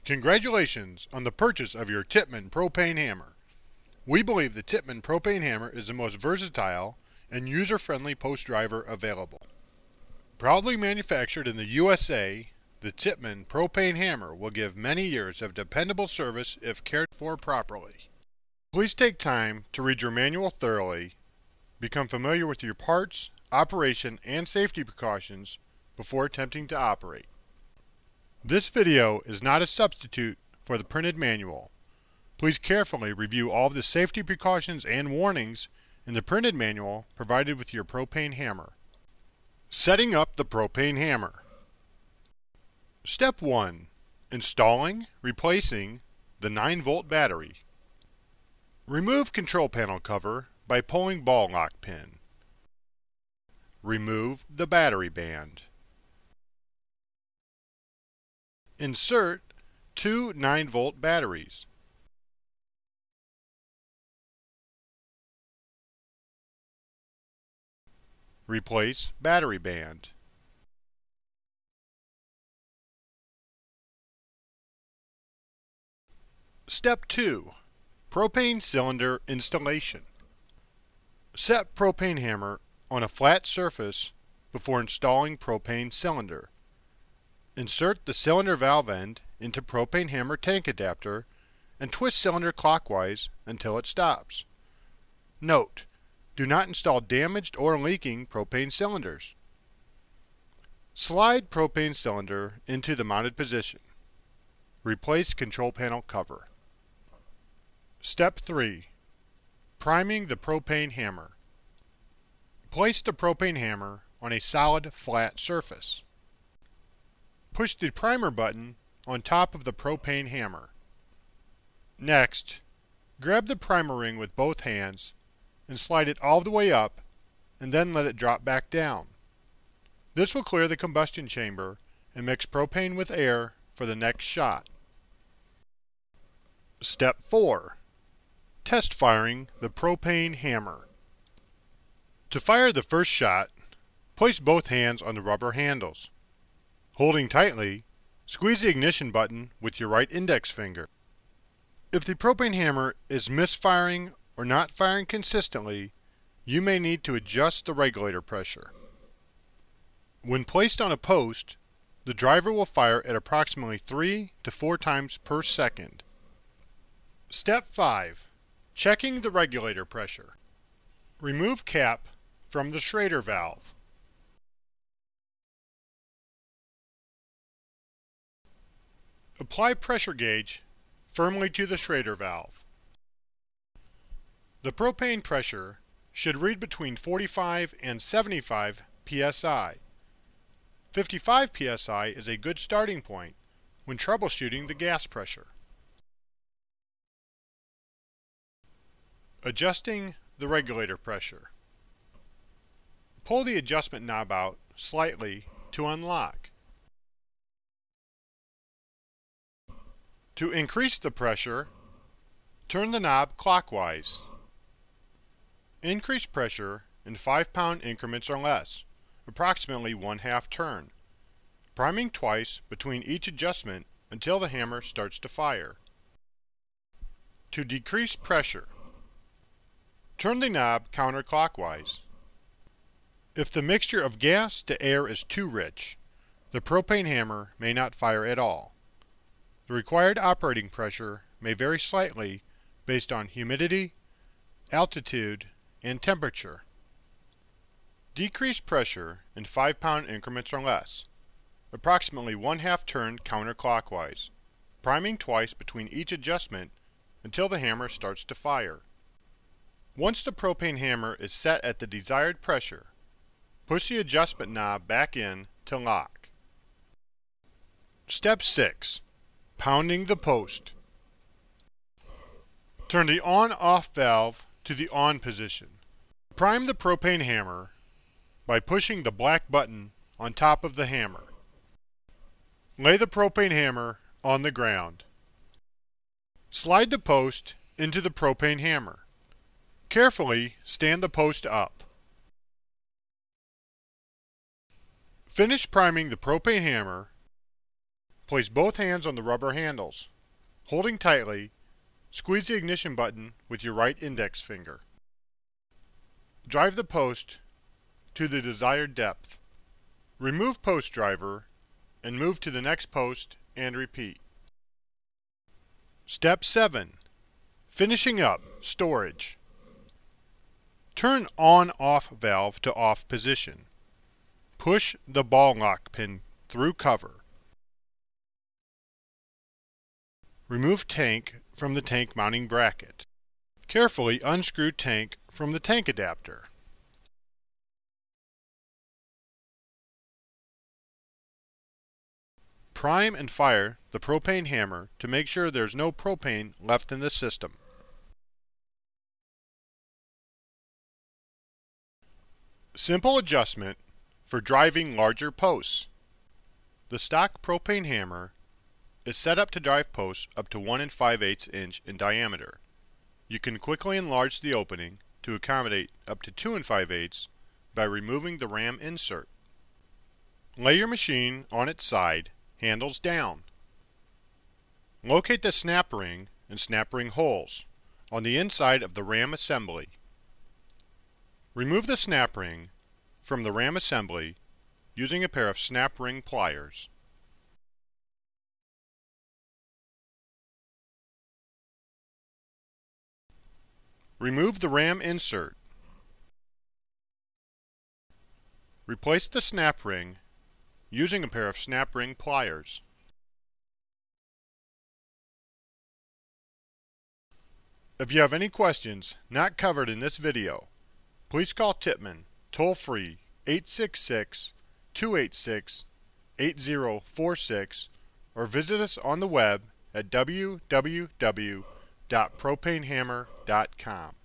Congratulations on the purchase of your Tippmann propane hammer. We believe the Tippmann propane hammer is the most versatile and user-friendly post driver available. Proudly manufactured in the USA, the Tippmann propane hammer will give many years of dependable service if cared for properly. Please take time to read your manual thoroughly, become familiar with your parts, operation, and safety precautions before attempting to operate. This video is not a substitute for the printed manual. Please carefully review all of the safety precautions and warnings in the printed manual provided with your propane hammer. Setting up the propane hammer. Step 1. Installing, replacing the 9-volt battery. Remove control panel cover by pulling ball lock pin. Remove the battery band. Insert 2 9-volt batteries. Replace battery band. Step 2. Propane cylinder installation. Set propane hammer on a flat surface before installing propane cylinder. Insert the cylinder valve end into propane hammer tank adapter and twist cylinder clockwise until it stops. Note: do not install damaged or leaking propane cylinders. Slide propane cylinder into the mounted position. Replace control panel cover. Step 3. Priming the propane hammer. Place the propane hammer on a solid flat surface. Push the primer button on top of the propane hammer. Next, grab the primer ring with both hands and slide it all the way up and then let it drop back down. This will clear the combustion chamber and mix propane with air for the next shot. Step 4. Test firing the propane hammer. To fire the first shot, place both hands on the rubber handles. Holding tightly, squeeze the ignition button with your right index finger. If the propane hammer is misfiring or not firing consistently, you may need to adjust the regulator pressure. When placed on a post, the driver will fire at approximately 3 to 4 times per second. Step 5. Checking the regulator pressure. Remove cap from the Schrader valve. Apply pressure gauge firmly to the Schrader valve. The propane pressure should read between 45 and 75 psi. 55 psi is a good starting point when troubleshooting the gas pressure. Adjusting the regulator pressure. Pull the adjustment knob out slightly to unlock. To increase the pressure, turn the knob clockwise. Increase pressure in 5-pound increments or less, approximately 1/2 turn, priming twice between each adjustment until the hammer starts to fire. To decrease pressure, turn the knob counterclockwise. If the mixture of gas to air is too rich, the propane hammer may not fire at all. The required operating pressure may vary slightly based on humidity, altitude, and temperature. Decrease pressure in 5-pound increments or less, approximately 1/2 turn counterclockwise, priming twice between each adjustment until the hammer starts to fire. Once the propane hammer is set at the desired pressure, push the adjustment knob back in to lock. Step 6. Pounding the post. Turn the on-off valve to the on position. Prime the propane hammer by pushing the black button on top of the hammer. Lay the propane hammer on the ground. Slide the post into the propane hammer. Carefully stand the post up. Finish priming the propane hammer Place both hands on the rubber handles. Holding tightly, squeeze the ignition button with your right index finger. Drive the post to the desired depth. Remove post driver and move to the next post and repeat. Step 7. Finishing up storage. Turn on-off valve to off position. Push the ball lock pin through cover. Remove tank from the tank mounting bracket. Carefully unscrew tank from the tank adapter. Prime and fire the propane hammer to make sure there's no propane left in the system. Simple adjustment for driving larger posts. The stock propane hammer is set up to drive posts up to 1 5/8 inch in diameter. You can quickly enlarge the opening to accommodate up to 2 5/8 by removing the ram insert. Lay your machine on its side, handles down. Locate the snap ring and snap ring holes on the inside of the ram assembly. Remove the snap ring from the ram assembly using a pair of snap ring pliers. Remove the ram insert. Replace the snap ring using a pair of snap ring pliers. If you have any questions not covered in this video, please call Tippmann toll-free 866-286-8046 or visit us on the web at www.propanehammer.com.